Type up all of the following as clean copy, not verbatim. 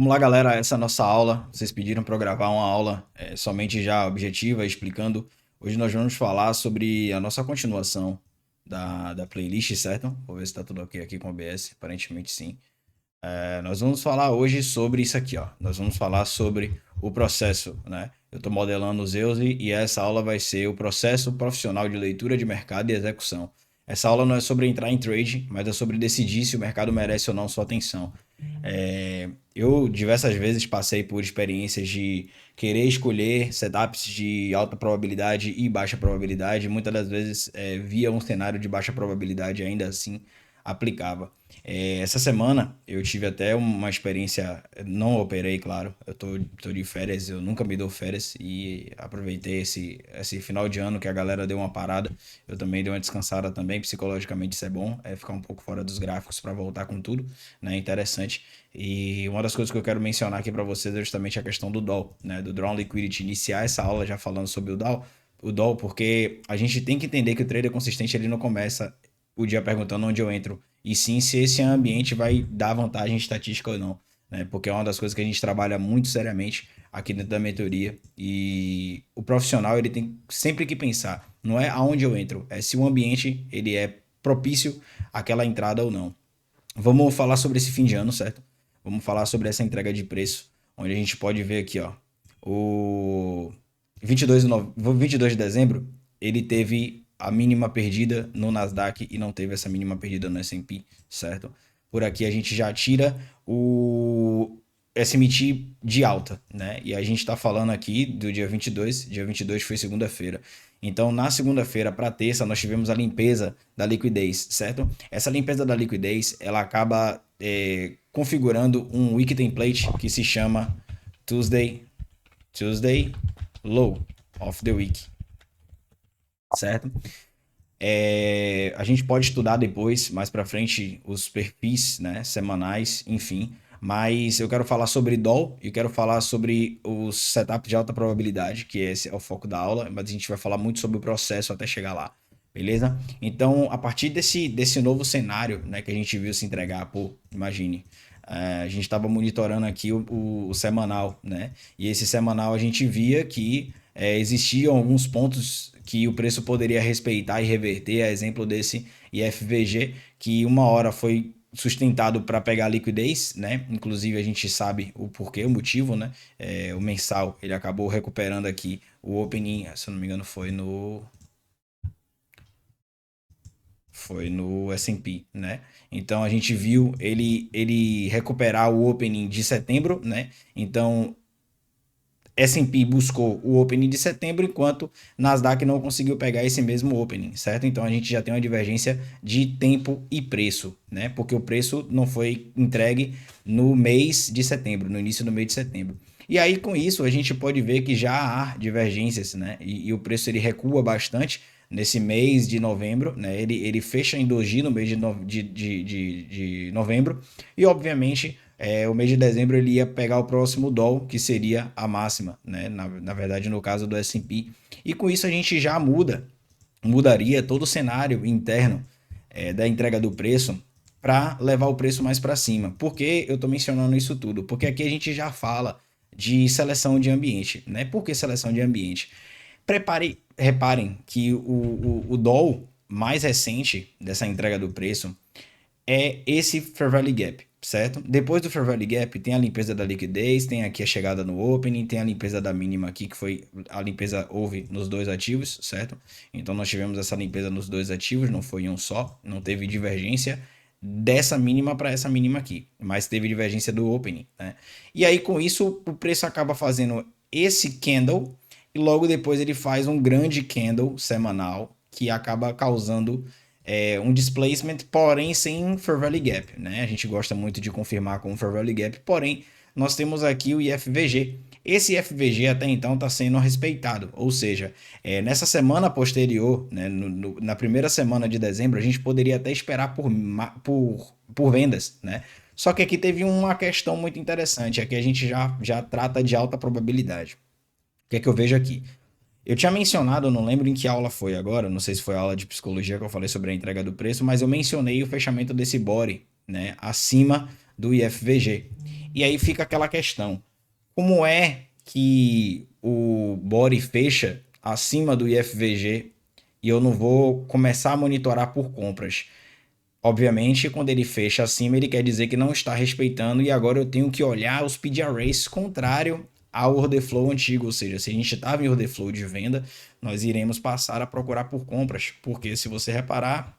Vamos lá, galera. Essa é a nossa aula. Vocês pediram para eu gravar uma aula somente já objetiva, explicando. Hoje nós vamos falar sobre a nossa continuação da playlist, certo? Vou ver se tá tudo ok aqui com o OBS. Aparentemente sim. Nós vamos falar hoje sobre isso aqui, ó. Nós vamos falar sobre o processo, né? Eu estou modelando o Zeus e essa aula vai ser o processo profissional de leitura de mercado e execução. Essa aula não é sobre entrar em trade, mas é sobre decidir se o mercado merece ou não sua atenção. Eu diversas vezes passei por experiências de querer escolher setups de alta probabilidade e baixa probabilidade. Muitas das vezes via um cenário de baixa probabilidade e ainda assim aplicava. Essa semana eu tive até uma experiência, não operei, claro, tô de férias, eu nunca me dou férias e aproveitei esse final de ano que a galera deu uma parada, eu também dei uma descansada também, psicologicamente isso é bom, ficar um pouco fora dos gráficos para voltar com tudo, né, interessante. E uma das coisas que eu quero mencionar aqui para vocês é justamente a questão do DOL, né, do Drawn Liquidity, iniciar essa aula já falando sobre o DOL, porque a gente tem que entender que o trader consistente ele não começa o dia perguntando onde eu entro, e sim se esse ambiente vai dar vantagem estatística ou não, né? Porque é uma das coisas que a gente trabalha muito seriamente aqui dentro da mentoria. E o profissional ele tem sempre que pensar, não é aonde eu entro, é se o ambiente ele é propício àquela entrada ou não. Vamos falar sobre esse fim de ano, certo? Vamos falar sobre essa entrega de preço, onde a gente pode ver aqui, ó, o 22 de dezembro, ele teve a mínima perdida no Nasdaq e não teve essa mínima perdida no S&P, certo? Por aqui a gente já tira o SMT de alta, né? E a gente está falando aqui do dia 22 foi segunda-feira. Então, na segunda-feira para terça, nós tivemos a limpeza da liquidez, certo? Essa limpeza da liquidez, ela acaba configurando um wiki template que se chama Tuesday Low of the Week, certo? A gente pode estudar depois, mais para frente, os perfis, né, semanais, enfim. Mas eu quero falar sobre DOL e eu quero falar sobre os setups de alta probabilidade, que esse é o foco da aula, mas a gente vai falar muito sobre o processo até chegar lá, beleza? Então, a partir desse novo cenário, né, que a gente viu se entregar, pô, imagine, a gente estava monitorando aqui o semanal, né? E esse semanal a gente via que existiam alguns pontos que o preço poderia respeitar e reverter, a exemplo desse IFVG, que uma hora foi sustentado para pegar liquidez, né? Inclusive a gente sabe o porquê, o motivo, né? O mensal ele acabou recuperando aqui o opening, se eu não me engano foi no S&P, né? Então a gente viu ele recuperar o opening de setembro, né? Então S&P buscou o opening de setembro, enquanto Nasdaq não conseguiu pegar esse mesmo opening, certo? Então a gente já tem uma divergência de tempo e preço, né? Porque o preço não foi entregue no mês de setembro, no início do mês de setembro. E aí com isso a gente pode ver que já há divergências, né? E o preço ele recua bastante nesse mês de novembro, né? Ele fecha em doji no mês de novembro e obviamente o mês de dezembro ele ia pegar o próximo DOL, que seria a máxima, né? Na verdade, no caso do S&P. E com isso a gente já mudaria todo o cenário interno da entrega do preço para levar o preço mais para cima. Por que eu estou mencionando isso tudo? Porque aqui a gente já fala de seleção de ambiente, né? Por que seleção de ambiente? Reparem que o DOL mais recente dessa entrega do preço é esse Fair Value Gap, certo? Depois do Fair Value Gap tem a limpeza da liquidez, tem aqui a chegada no opening, tem a limpeza da mínima aqui, que foi a limpeza houve nos dois ativos, certo? Então nós tivemos essa limpeza nos dois ativos, não foi em um só, não teve divergência dessa mínima para essa mínima aqui, mas teve divergência do opening, né? E aí com isso o preço acaba fazendo esse candle e logo depois ele faz um grande candle semanal que acaba causando um displacement, porém sem Fair Value Gap, né? A gente gosta muito de confirmar com o Fair Value Gap, porém nós temos aqui o IFVG. Esse IFVG até então está sendo respeitado, ou seja, nessa semana posterior, né, na primeira semana de dezembro, a gente poderia até esperar por vendas, né? Só que aqui teve uma questão muito interessante, aqui a gente já trata de alta probabilidade. O que é que eu vejo aqui? Eu tinha mencionado, eu não lembro em que aula foi agora, não sei se foi a aula de psicologia que eu falei sobre a entrega do preço, mas eu mencionei o fechamento desse body, né, acima do IFVG. E aí fica aquela questão, como é que o body fecha acima do IFVG e eu não vou começar a monitorar por compras? Obviamente, quando ele fecha acima, ele quer dizer que não está respeitando e agora eu tenho que olhar os PD arrays contrário ao order flow antigo, ou seja, se a gente estava em order flow de venda, nós iremos passar a procurar por compras, porque se você reparar,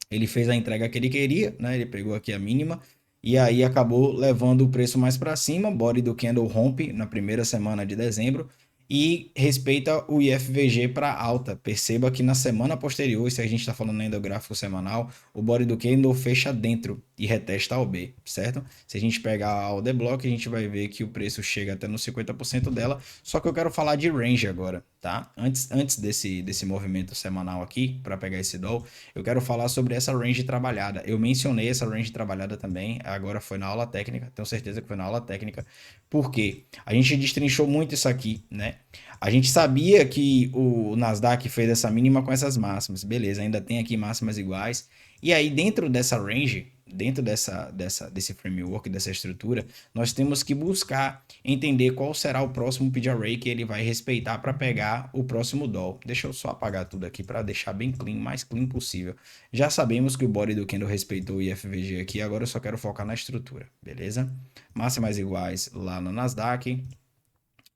ele fez a entrega que ele queria, né? Ele pegou aqui a mínima e aí acabou levando o preço mais para cima. Body do candle rompe na primeira semana de dezembro e respeita o IFVG para alta. Perceba que na semana posterior, se a gente está falando ainda do gráfico semanal, o body do candle fecha dentro e retesta ao B, certo? Se a gente pegar a order block, a gente vai ver que o preço chega até nos 50% dela. Só que eu quero falar de range agora, tá? Antes desse movimento semanal aqui, para pegar esse doll, eu quero falar sobre essa range trabalhada. Eu mencionei essa range trabalhada também, agora foi na aula técnica, tenho certeza que foi na aula técnica. Por quê? A gente destrinchou muito isso aqui, né? A gente sabia que o Nasdaq fez essa mínima com essas máximas, beleza, ainda tem aqui máximas iguais. E aí, dentro dessa range, dentro desse framework, dessa estrutura, nós temos que buscar entender qual será o próximo PD Array que ele vai respeitar para pegar o próximo doll. Deixa eu só apagar tudo aqui para deixar bem clean, mais clean possível. Já sabemos que o body do candle respeitou o IFVG aqui, agora eu só quero focar na estrutura, beleza? Máximas iguais lá no Nasdaq,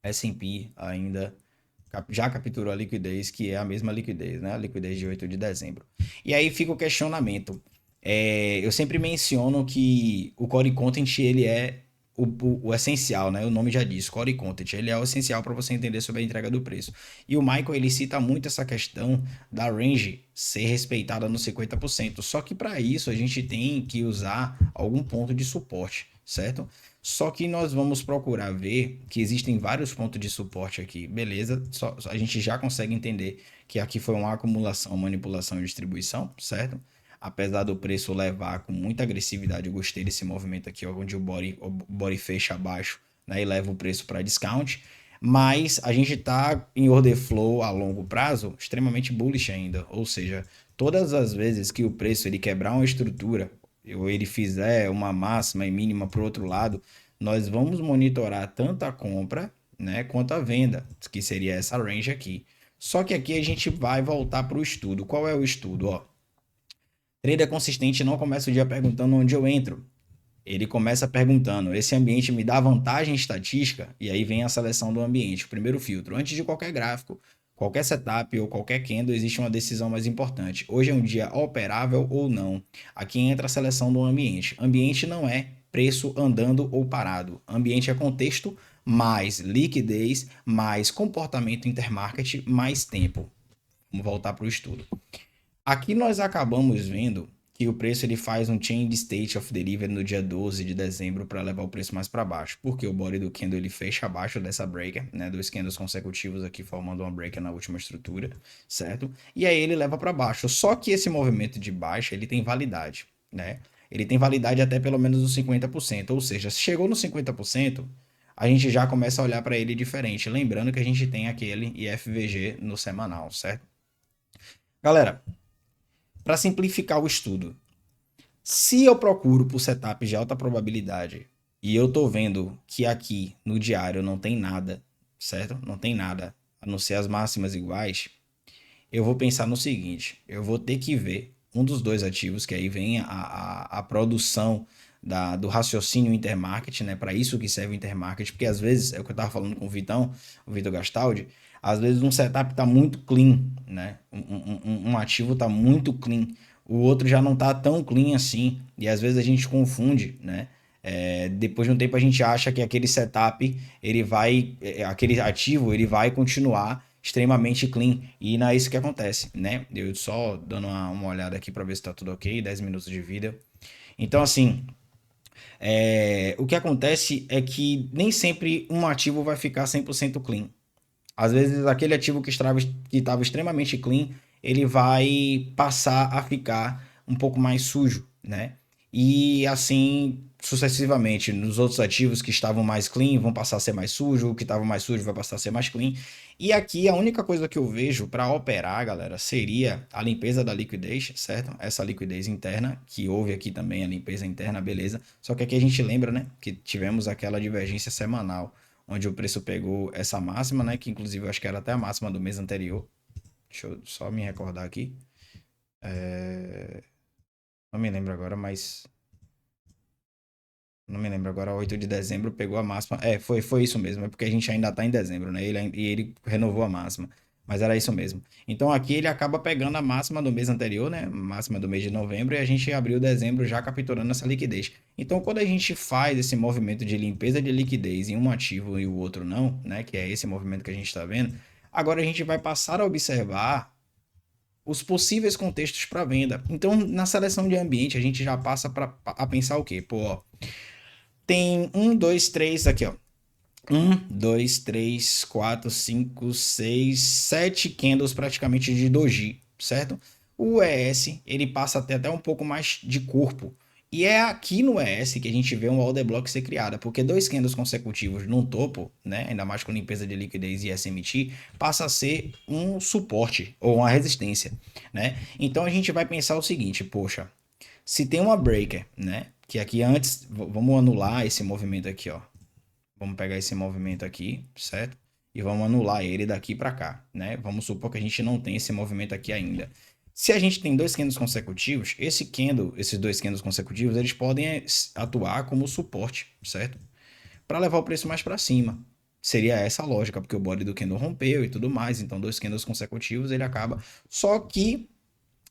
S&P ainda já capturou a liquidez, que é a mesma liquidez, né? A liquidez de 8 de dezembro. E aí fica o questionamento. Eu sempre menciono que o Core Content ele é o essencial, né? O nome já diz, Core Content. Ele é o essencial para você entender sobre a entrega do preço. E o Michael ele cita muito essa questão da range ser respeitada no 50%. Só que para isso a gente tem que usar algum ponto de suporte, certo? Só que nós vamos procurar ver que existem vários pontos de suporte aqui, beleza? A gente já consegue entender que aqui foi uma acumulação, manipulação e distribuição, certo? Apesar do preço levar com muita agressividade, eu gostei desse movimento aqui, onde o body fecha abaixo, né, e leva o preço para discount. Mas a gente está em order flow a longo prazo extremamente bullish ainda, ou seja, todas as vezes que o preço ele quebrar uma estrutura ou ele fizer uma máxima e mínima para o outro lado, nós vamos monitorar tanto a compra, né, quanto a venda, que seria essa range aqui. Só que aqui a gente vai voltar para o estudo. Qual é o estudo? Ó, trader consistente não começa o dia perguntando onde eu entro. Ele começa perguntando: esse ambiente me dá vantagem estatística? E aí vem a seleção do ambiente, o primeiro filtro. Antes de qualquer gráfico, qualquer setup ou qualquer candle, existe uma decisão mais importante. Hoje é um dia operável ou não? Aqui entra a seleção do ambiente. Ambiente não é preço andando ou parado. Ambiente é contexto, mais liquidez, mais comportamento intermarket, mais tempo. Vamos voltar para o estudo. Aqui nós acabamos vendo que o preço ele faz um change state of delivery no dia 12 de dezembro para levar o preço mais para baixo, porque o body do candle ele fecha abaixo dessa breaker, né, dois candles consecutivos aqui formando uma breaker na última estrutura, certo? E aí ele leva para baixo. Só que esse movimento de baixa, ele tem validade, né? Ele tem validade até pelo menos os 50%, ou seja, se chegou no 50%, a gente já começa a olhar para ele diferente, lembrando que a gente tem aquele IFVG no semanal, certo? Galera, para simplificar o estudo, se eu procuro por setups de alta probabilidade e eu tô vendo que aqui no diário não tem nada, certo? Não tem nada, a não ser as máximas iguais, eu vou pensar no seguinte: eu vou ter que ver um dos dois ativos, que aí vem a produção do raciocínio intermarket, né? Para isso que serve o intermarket, porque às vezes, é o que eu estava falando com o Vitão, o Vitor Gastaldi, às vezes um setup está muito clean, né? Um ativo está muito clean, o outro já não está tão clean assim, e às vezes a gente confunde, né? Depois de um tempo a gente acha que aquele setup, ele vai, aquele ativo, ele vai continuar extremamente clean, e não é isso que acontece, né? Eu só dando uma olhada aqui para ver se tá tudo ok, 10 minutos de vídeo. Então, assim, o que acontece é que nem sempre um ativo vai ficar 100% clean. Às vezes, aquele ativo que estava extremamente clean, ele vai passar a ficar um pouco mais sujo, né? e assim sucessivamente. Nos outros ativos que estavam mais clean vão passar a ser mais sujo, o que estava mais sujo vai passar a ser mais clean. E aqui a única coisa que eu vejo para operar, galera, seria a limpeza da liquidez, certo? Essa liquidez interna, que houve aqui também a limpeza interna, beleza. Só que aqui a gente lembra, né, que tivemos aquela divergência semanal, onde o preço pegou essa máxima, né, que inclusive eu acho que era até a máxima do mês anterior. Deixa eu só me recordar aqui. Não me lembro agora, mas não me lembro agora, 8 de dezembro pegou a máxima. Foi isso mesmo, é porque a gente ainda tá em dezembro, né? E ele renovou a máxima. Mas era isso mesmo. Então aqui ele acaba pegando a máxima do mês anterior, né? Máxima do mês de novembro, e a gente abriu dezembro já capturando essa liquidez. Então quando a gente faz esse movimento de limpeza de liquidez em um ativo e o outro não, né? Que é esse movimento que a gente está vendo, agora a gente vai passar a observar os possíveis contextos para venda. Então, na seleção de ambiente, a gente já passa a pensar o quê? Pô, ó, tem um, dois, três aqui, ó. Um, dois, três, quatro, cinco, seis, sete candles praticamente de doji, certo? O ES, ele passa a ter até um pouco mais de corpo. E é aqui no ES que a gente vê um order block ser criada, porque dois candles consecutivos no topo, né, ainda mais com limpeza de liquidez e SMT, passa a ser um suporte ou uma resistência, né? Então a gente vai pensar o seguinte, poxa, se tem uma breaker, né, que aqui antes, vamos anular esse movimento aqui, ó. Vamos pegar esse movimento aqui, certo? E vamos anular ele daqui para cá, né? Vamos supor que a gente não tem esse movimento aqui ainda. Se a gente tem dois candles consecutivos, esses dois candles consecutivos, eles podem atuar como suporte, certo? Para levar o preço mais para cima. Seria essa a lógica, porque o body do candle rompeu e tudo mais, então dois candles consecutivos ele acaba. Só que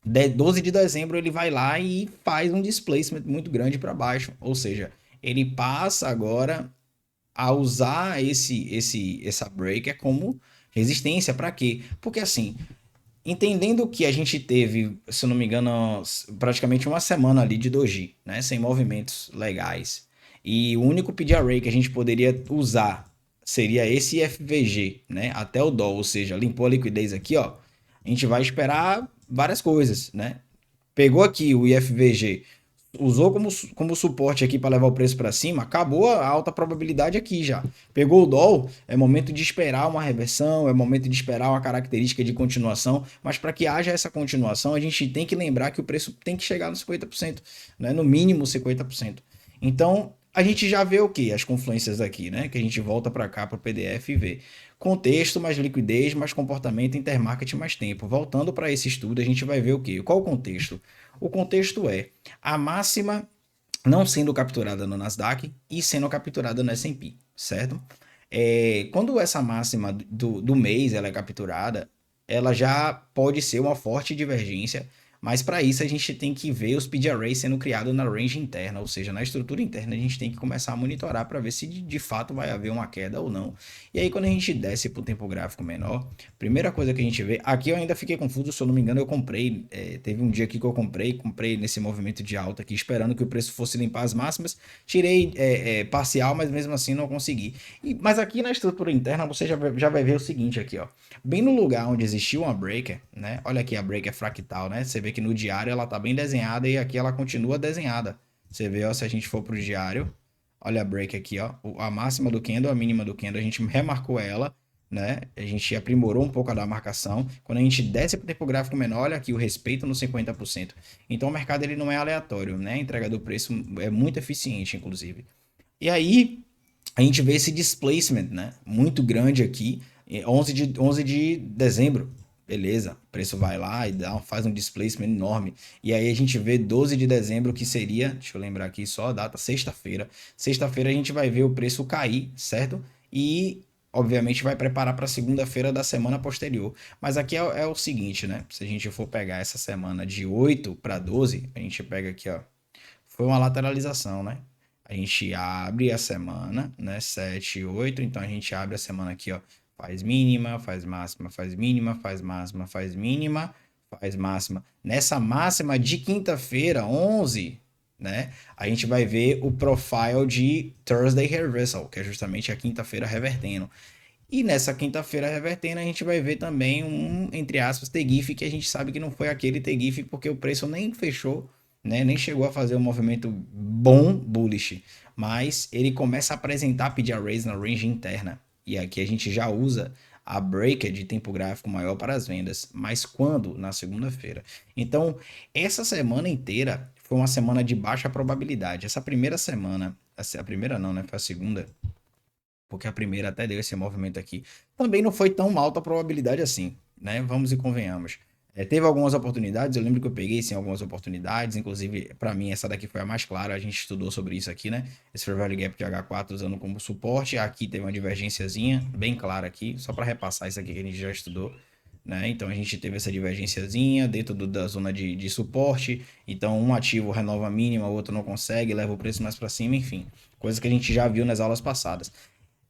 12 de dezembro ele vai lá e faz um displacement muito grande para baixo, ou seja, ele passa agora a usar essa breaker como resistência. Para quê? Porque assim, entendendo que a gente teve, se eu não me engano, praticamente uma semana ali de doji, né, sem movimentos legais, e o único PD array que a gente poderia usar seria esse FVG, né, até o DOL, ou seja, limpou a liquidez aqui, ó, a gente vai esperar várias coisas, né? Pegou aqui o IFVG, usou como suporte aqui para levar o preço para cima, acabou a alta probabilidade aqui já. Pegou o DOL, é momento de esperar uma reversão, é momento de esperar uma característica de continuação, mas para que haja essa continuação, a gente tem que lembrar que o preço tem que chegar nos 50%, né? No mínimo 50%. Então, a gente já vê o que? As confluências aqui, né? Que a gente volta para cá para o PDF e vê. Contexto, mais liquidez, mais comportamento, intermarket, mais tempo. Voltando para esse estudo, a gente vai ver o que? Qual o contexto? O contexto é a máxima não sendo capturada no Nasdaq e sendo capturada no S&P, certo? Quando essa máxima do mês ela é capturada, ela já pode ser uma forte divergência, mas para isso a gente tem que ver os PD arrays sendo criados na range interna, ou seja, na estrutura interna a gente tem que começar a monitorar para ver se de fato vai haver uma queda ou não. E aí quando a gente desce para o tempo gráfico menor, primeira coisa que a gente vê, aqui eu ainda fiquei confuso, se eu não me engano eu comprei, teve um dia aqui que eu comprei nesse movimento de alta aqui, esperando que o preço fosse limpar as máximas, tirei parcial, mas mesmo assim não consegui. Mas aqui na estrutura interna você já vai ver o seguinte aqui, ó. Bem no lugar onde existiu uma breaker, né? Olha aqui a breaker fractal, né? Você vê que no diário ela tá bem desenhada e aqui ela continua desenhada. Você vê, ó, se a gente for pro diário, olha a break aqui, ó. A máxima do candle, a mínima do candle, a gente remarcou ela, né? A gente aprimorou um pouco a da marcação. Quando a gente desce para o tempo gráfico menor, olha aqui o respeito no 50%. Então o mercado ele não é aleatório, né? A entrega do preço é muito eficiente, inclusive. E aí a gente vê esse displacement, né? Muito grande aqui, 11 de dezembro. Beleza, o preço vai lá e faz um displacement enorme. E aí a gente vê 12 de dezembro, que seria, deixa eu lembrar aqui só a data, sexta-feira. Sexta-feira a gente vai ver o preço cair, certo? E obviamente vai preparar para segunda-feira da semana posterior. Mas aqui é o seguinte, né? Se a gente for pegar essa semana de 8 para 12, a gente pega aqui, ó. Foi uma lateralização, né? A gente abre a semana, né? 7, 8. Então a gente abre a semana aqui, ó. Faz mínima, faz máxima, faz mínima, faz máxima, faz mínima, faz máxima. Nessa máxima de quinta-feira, 11, né? A gente vai ver o profile de Thursday Reversal, que é justamente a quinta-feira revertendo. E nessa quinta-feira revertendo, a gente vai ver também um, entre aspas, TGIF, que a gente sabe que não foi aquele TGIF, porque o preço nem fechou né? Nem chegou a fazer um movimento bom bullish, mas ele começa a apresentar pedir raise na range interna. E aqui a gente já usa a breaker de tempo gráfico maior para as vendas, mas quando? Na segunda-feira. Então, essa semana inteira foi uma semana de baixa probabilidade. Essa primeira semana, a primeira não, né? Foi a segunda, porque a primeira até deu esse movimento aqui. Também não foi tão alta a probabilidade assim, né? Vamos e convenhamos. Teve algumas oportunidades, eu lembro que eu peguei sim algumas oportunidades, inclusive para mim essa daqui foi a mais clara, a gente estudou sobre isso aqui, né? Esse Fair Value Gap de H4 usando como suporte, aqui teve uma divergênciazinha bem clara aqui, só para repassar isso aqui que a gente já estudou, né? Então a gente teve essa divergênciazinha dentro da zona de suporte, então um ativo renova a mínima, o outro não consegue, leva o preço mais para cima, enfim, coisa que a gente já viu nas aulas passadas.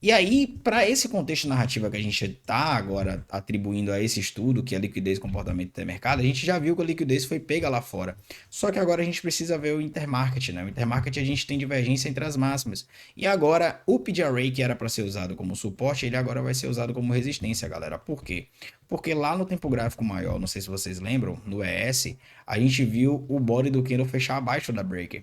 E aí, para esse contexto narrativo que a gente está agora atribuindo a esse estudo, que é a liquidez e comportamento do mercado, a gente já viu que a liquidez foi pega lá fora. Só que agora a gente precisa ver o intermarket, né? O intermarket a gente tem divergência entre as máximas. E agora o PGRA, que era para ser usado como suporte, ele agora vai ser usado como resistência, galera. Por quê? Porque lá no tempo gráfico maior, não sei se vocês lembram, no ES, a gente viu o body do candle fechar abaixo da breaker.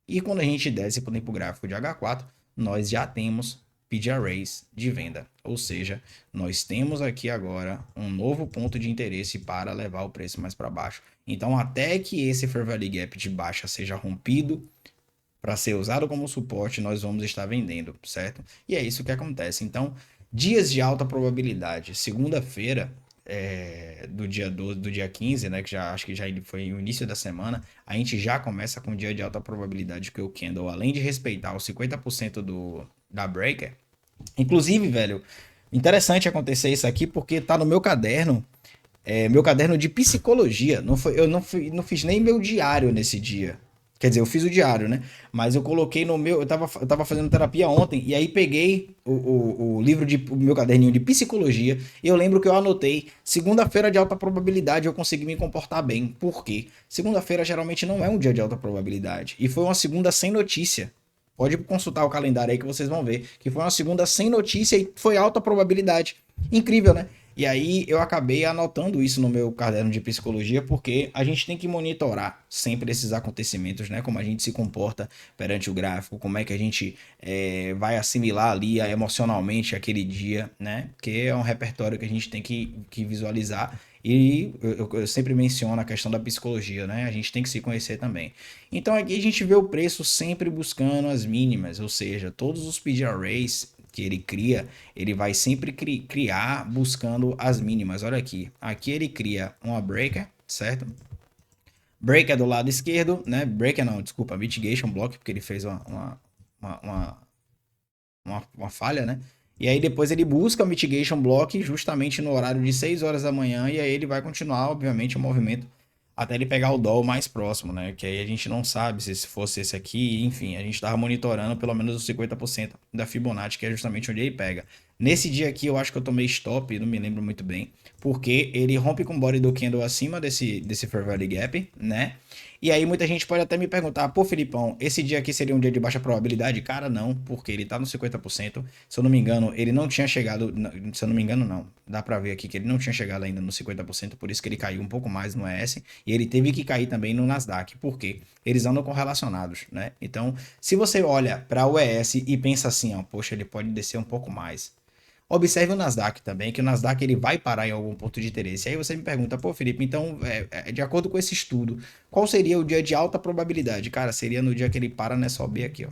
E quando a gente desce para o tempo gráfico de H4, nós já temos PGRAs de venda. Ou seja, nós temos aqui agora um novo ponto de interesse para levar o preço mais para baixo. Então, até que esse Fair Value Gap de baixa seja rompido para ser usado como suporte, nós vamos estar vendendo, certo? E é isso que acontece. Então, dias de alta probabilidade. Segunda-feira, do dia 12, do dia 15, né, que já acho que já foi o início da semana, a gente já começa com um dia de alta probabilidade que o candle, além de respeitar os 50% da breaker, inclusive, velho, interessante acontecer isso aqui porque tá no meu caderno de psicologia. Não foi, não fiz nem meu diário nesse dia. Quer dizer, eu fiz o diário, né? Mas eu coloquei no meu. Eu tava fazendo terapia ontem, e aí peguei o livro o meu caderninho de psicologia. E eu lembro que eu anotei: segunda-feira de alta probabilidade eu consegui me comportar bem. Por quê? Segunda-feira geralmente não é um dia de alta probabilidade. E foi uma segunda sem notícia. Pode consultar o calendário aí que vocês vão ver. Que foi uma segunda sem notícia e foi alta probabilidade. Incrível, né? E aí eu acabei anotando isso no meu caderno de psicologia, porque a gente tem que monitorar sempre esses acontecimentos, né? Como a gente se comporta perante o gráfico, como é que a gente vai assimilar ali emocionalmente aquele dia, né? Porque é um repertório que a gente tem que visualizar. E eu sempre menciono a questão da psicologia, né? A gente tem que se conhecer também. Então aqui a gente vê o preço sempre buscando as mínimas, ou seja, todos os PGRAs que ele cria, ele vai sempre criar buscando as mínimas. Olha aqui, aqui ele cria uma breaker, certo? Breaker do lado esquerdo, né? Breaker não, desculpa, mitigation block, porque ele fez uma, uma, uma falha, né? E aí depois ele busca o mitigation block justamente no horário de 6 horas da manhã e aí ele vai continuar, obviamente, o movimento até ele pegar o doll mais próximo, né? Que aí a gente não sabe se fosse esse aqui, enfim, a gente estava monitorando pelo menos os 50% da Fibonacci, que é justamente onde ele pega. Nesse dia aqui eu acho que eu tomei stop, não me lembro muito bem, porque ele rompe com o body do candle acima desse Fair Value Gap, né? E aí muita gente pode até me perguntar, pô, Filipão, esse dia aqui seria um dia de baixa probabilidade? Cara, não, porque ele tá no 50%. Se eu não me engano, ele não tinha chegado, se eu não me engano, não. Dá pra ver aqui que ele não tinha chegado ainda no 50%, por isso que ele caiu um pouco mais no ES, e ele teve que cair também no Nasdaq. Por quê? Eles andam correlacionados, né? Então, se você olha para o ES e pensa assim, ó, poxa, ele pode descer um pouco mais. Observe o Nasdaq também, que o Nasdaq ele vai parar em algum ponto de interesse. Aí você me pergunta, pô, Felipe, então, de acordo com esse estudo, qual seria o dia de alta probabilidade? Cara, seria no dia que ele para nessa OB aqui, ó.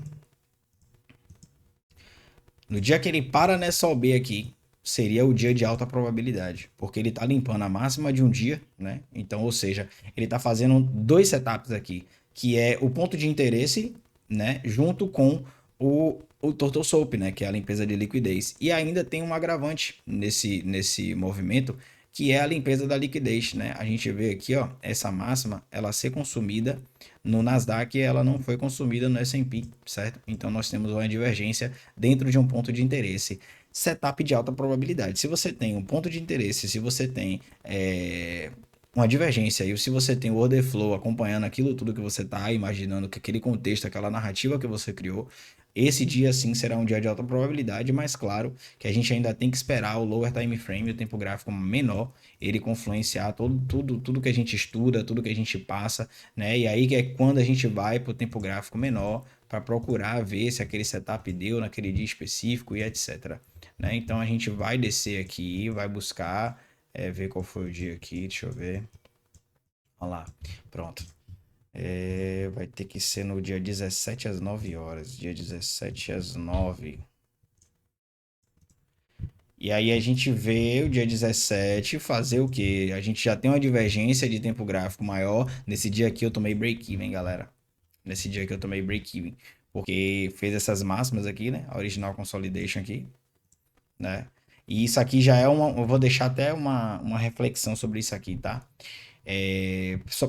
No dia que ele para nessa OB aqui, seria o dia de alta probabilidade, porque ele tá limpando a máxima de um dia, né? Então, ou seja, ele tá fazendo dois setups aqui, que é o ponto de interesse, né, junto com o Total Soap, né, que é a limpeza de liquidez. E ainda tem um agravante nesse movimento, que é a limpeza da liquidez, né? A gente vê aqui, ó, essa máxima, ela ser consumida no Nasdaq, ela não foi consumida no S&P, certo? Então nós temos uma divergência dentro de um ponto de interesse. Setup de alta probabilidade. Se você tem um ponto de interesse, se você tem uma divergência. E se você tem o order flow acompanhando aquilo tudo que você está imaginando, que aquele contexto, aquela narrativa que você criou, esse dia sim será um dia de alta probabilidade, mas claro que a gente ainda tem que esperar o lower time frame, o tempo gráfico menor, ele confluenciar tudo que a gente estuda, tudo que a gente passa, né? E aí que é quando a gente vai para o tempo gráfico menor para procurar ver se aquele setup deu naquele dia específico e etc. Né? Então a gente vai descer aqui, vai buscar ver qual foi o dia aqui, deixa eu ver. Olha lá, pronto. Vai ter que ser no dia 17 às 9 horas. Dia 17 às 9. E aí a gente vê o dia 17 fazer o quê? A gente já tem uma divergência de tempo gráfico maior. Nesse dia aqui eu tomei break-even, galera. Nesse dia aqui eu tomei break-even. Porque fez essas máximas aqui, né? A original consolidation aqui, né? E isso aqui já é uma. Eu vou deixar até uma reflexão sobre isso aqui, tá?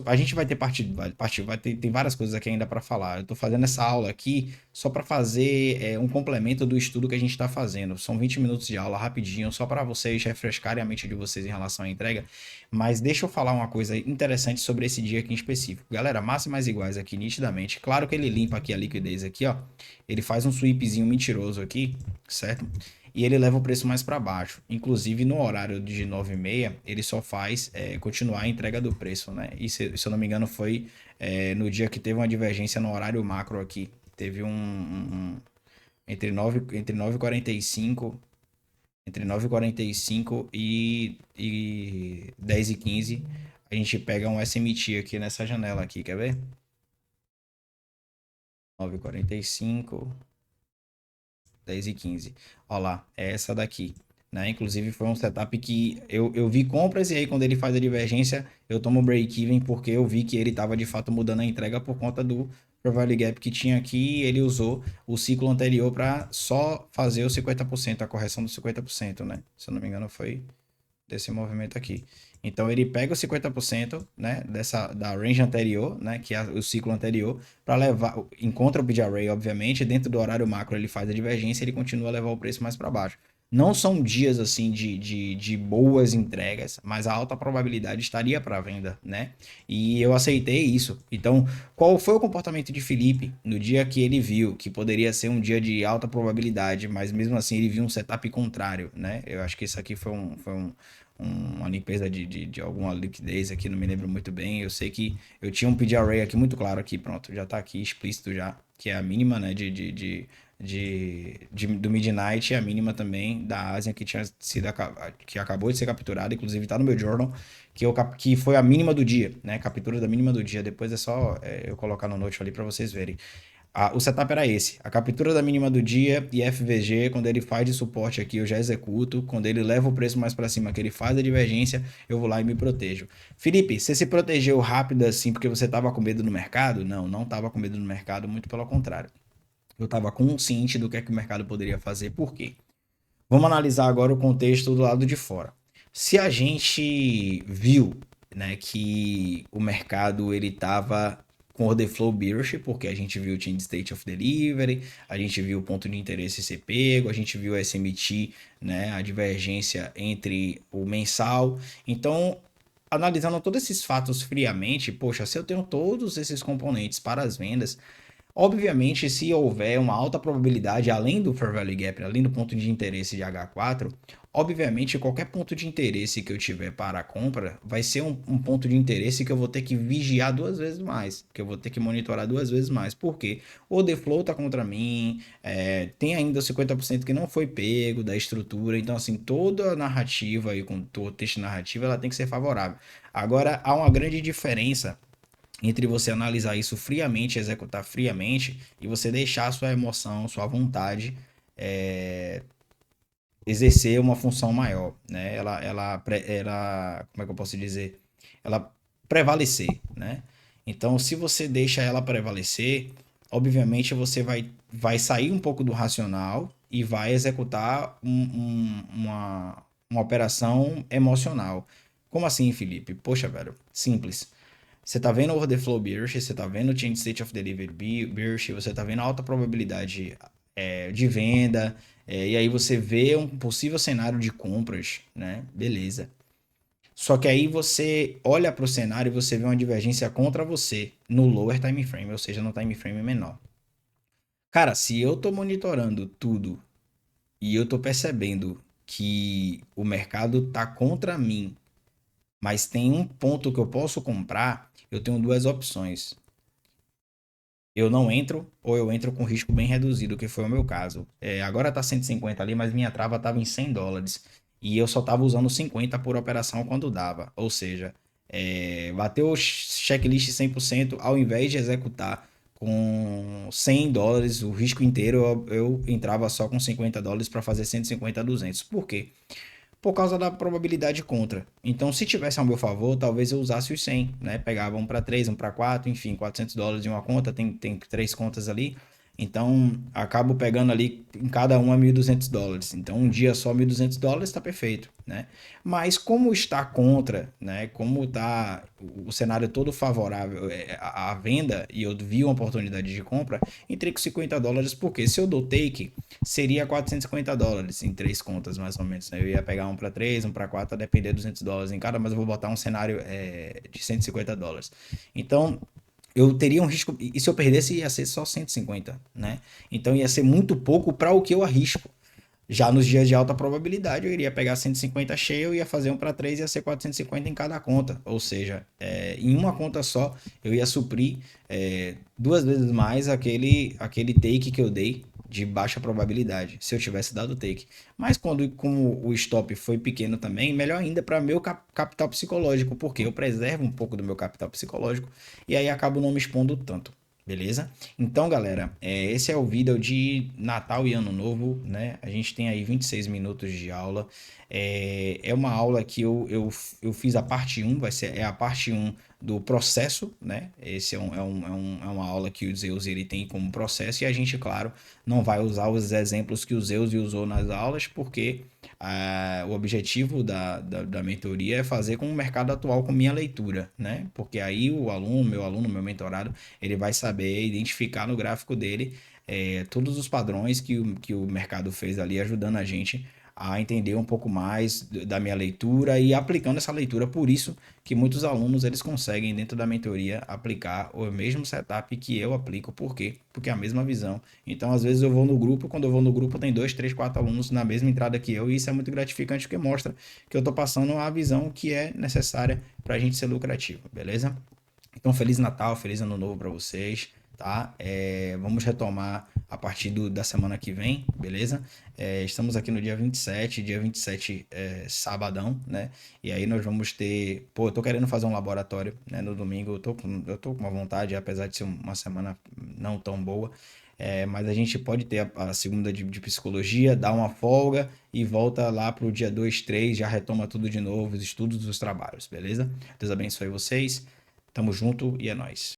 A gente vai ter vai ter, tem várias coisas aqui ainda para falar. Eu estou fazendo essa aula aqui só para fazer um complemento do estudo que a gente está fazendo. São 20 minutos de aula rapidinho, só para vocês refrescarem a mente de vocês em relação à entrega. Mas deixa eu falar uma coisa interessante sobre esse dia aqui em específico. Galera, máximas iguais aqui nitidamente. Claro que ele limpa aqui a liquidez aqui, ó. Ele faz um sweepzinho mentiroso aqui, certo? E ele leva o preço mais para baixo. Inclusive no horário de 9h30, ele só faz continuar a entrega do preço, né? E se eu não me engano foi no dia que teve uma divergência no horário macro aqui. Teve entre 9h45 entre 9h45 e 10h15 a gente pega um SMT aqui nessa janela aqui, quer ver? 9h45 10h15. Olha lá, é essa daqui. Né? Inclusive foi um setup que eu vi compras e aí quando ele faz a divergência eu tomo break-even porque eu vi que ele estava de fato mudando a entrega por conta do Value Gap que tinha aqui e ele usou o ciclo anterior para só fazer o 50%, a correção do 50%, né? Se eu não me engano foi desse movimento aqui. Então ele pega os 50%, né, da range anterior, né, que é o ciclo anterior, para levar, encontra o bid array, obviamente, dentro do horário macro ele faz a divergência e ele continua a levar o preço mais para baixo. Não são dias assim de boas entregas, mas a alta probabilidade estaria para venda, né? E eu aceitei isso. Então, qual foi o comportamento de Felipe no dia que ele viu que poderia ser um dia de alta probabilidade, mas mesmo assim ele viu um setup contrário, né? Eu acho que isso aqui uma limpeza de alguma liquidez aqui, não me lembro muito bem. Eu sei que eu tinha um PD array aqui muito claro aqui, pronto, já tá aqui explícito já, que é a mínima, né, do Midnight e a mínima também da Ásia que tinha sido que acabou de ser capturada, inclusive tá no meu journal, que foi a mínima do dia, né, captura da mínima do dia. Depois é só eu colocar no note ali para vocês verem. O setup era esse, a captura da mínima do dia e FVG, quando ele faz de suporte aqui eu já executo, quando ele leva o preço mais para cima, que ele faz a divergência, eu vou lá e me protejo. Felipe, você se protegeu rápido assim porque você estava com medo no mercado? Não, não estava com medo no mercado, muito pelo contrário. Eu estava consciente do que o mercado poderia fazer, por quê? Vamos analisar agora o contexto do lado de fora. Se a gente viu, né, que o mercado ele estava com order flow bearish, porque a gente viu o change state of delivery, a gente viu o ponto de interesse ser pego, a gente viu o SMT, né, a divergência entre o mensal. Então, analisando todos esses fatos friamente, poxa, se eu tenho todos esses componentes para as vendas, obviamente, se houver uma alta probabilidade, além do Fair Value Gap, além do ponto de interesse de H4, obviamente qualquer ponto de interesse que eu tiver para a compra vai ser um ponto de interesse que eu vou ter que vigiar duas vezes mais, que eu vou ter que monitorar duas vezes mais. Por quê? O deflow tá contra mim, tem ainda 50% que não foi pego da estrutura, então assim, toda a narrativa aí, com o texto narrativo, ela tem que ser favorável. Agora, há uma grande diferença entre você analisar isso friamente, executar friamente, e você deixar a sua emoção, sua vontade exercer uma função maior, né? Como é que eu posso dizer? Ela prevalecer, né? Então, se você deixa ela prevalecer, obviamente você vai sair um pouco do racional e vai executar uma operação emocional. Como assim, Felipe? Poxa, velho, simples. Você tá vendo o order flow bearish, você tá vendo o change state of delivery bearish, você tá vendo a alta probabilidade de venda, e aí você vê um possível cenário de compras, né? Beleza. Só que aí você olha para o cenário e você vê uma divergência contra você no lower time frame, ou seja, no time frame menor. Cara, se eu tô monitorando tudo e eu tô percebendo que o mercado tá contra mim, mas tem um ponto que eu posso comprar, eu tenho duas opções. Eu não entro ou eu entro com risco bem reduzido, que foi o meu caso. Agora tá 150 ali, mas minha trava tava em US$ 100 e eu só tava usando 50 por operação quando dava. Ou seja, bateu o checklist 100% ao invés de executar com US$ 100 o risco inteiro, eu entrava só com US$ 50 para fazer 150 a 200. Por quê? Por causa da probabilidade contra. Então, se tivesse ao meu favor, talvez eu usasse os 100, né? Pegava um para 3, um para 4, enfim, US$ 400 em uma conta, tem três contas ali. Então, acabo pegando ali em cada uma US$ 1.200. Então, um dia só US$ 1.200 está perfeito, né? Mas como está contra, né? Como está o cenário todo favorável à venda e eu vi uma oportunidade de compra, entrei com US$ 50, porque se eu dou take, seria US$ 450 em três contas, mais ou menos, né? Eu ia pegar um para três, um para quatro, a depender de US$ 200 em cada, mas eu vou botar um cenário de US$ 150. Então, eu teria um risco, e se eu perdesse ia ser só 150, né? Então ia ser muito pouco para o que eu arrisco. Já nos dias de alta probabilidade, eu iria pegar 150 cheio, eu ia fazer um para 3, ia ser 450 em cada conta. Ou seja, em uma conta só, eu ia suprir duas vezes mais aquele take que eu dei de baixa probabilidade, se eu tivesse dado take. Mas como o stop foi pequeno também, melhor ainda para meu capital psicológico, porque eu preservo um pouco do meu capital psicológico e aí acabo não me expondo tanto. Beleza? Então, galera, esse é o vídeo de Natal e Ano Novo, né? A gente tem aí 26 minutos de aula. É uma aula que eu fiz a parte um, é a parte um do processo, né? Esse é uma aula que o Zeus ele tem como processo e a gente, claro, não vai usar os exemplos que o Zeus usou nas aulas, porque o objetivo da mentoria é fazer com o mercado atual com minha leitura, né? Porque aí meu aluno, meu mentorado, ele vai saber identificar no gráfico dele todos os padrões que o mercado fez ali, ajudando a gente a entender um pouco mais da minha leitura e aplicando essa leitura. Por isso que muitos alunos eles conseguem dentro da mentoria aplicar o mesmo setup que eu aplico. Por quê? Porque é a mesma visão. Então, às vezes eu vou no grupo, quando eu vou no grupo tem dois, três, quatro alunos na mesma entrada que eu e isso é muito gratificante porque mostra que eu estou passando a visão que é necessária para a gente ser lucrativo, beleza? Então, Feliz Natal, Feliz Ano Novo para vocês, tá? Vamos retomar a partir da semana que vem, beleza? Estamos aqui no dia 27 sabadão, né? E aí nós vamos ter... Pô, eu tô querendo fazer um laboratório, né? No domingo, eu tô com uma vontade, apesar de ser uma semana não tão boa. Mas a gente pode ter a segunda de psicologia, dar uma folga e volta lá pro dia 2, 3, já retoma tudo de novo, os estudos dos trabalhos, beleza? Deus abençoe vocês. Tamo junto e é nóis.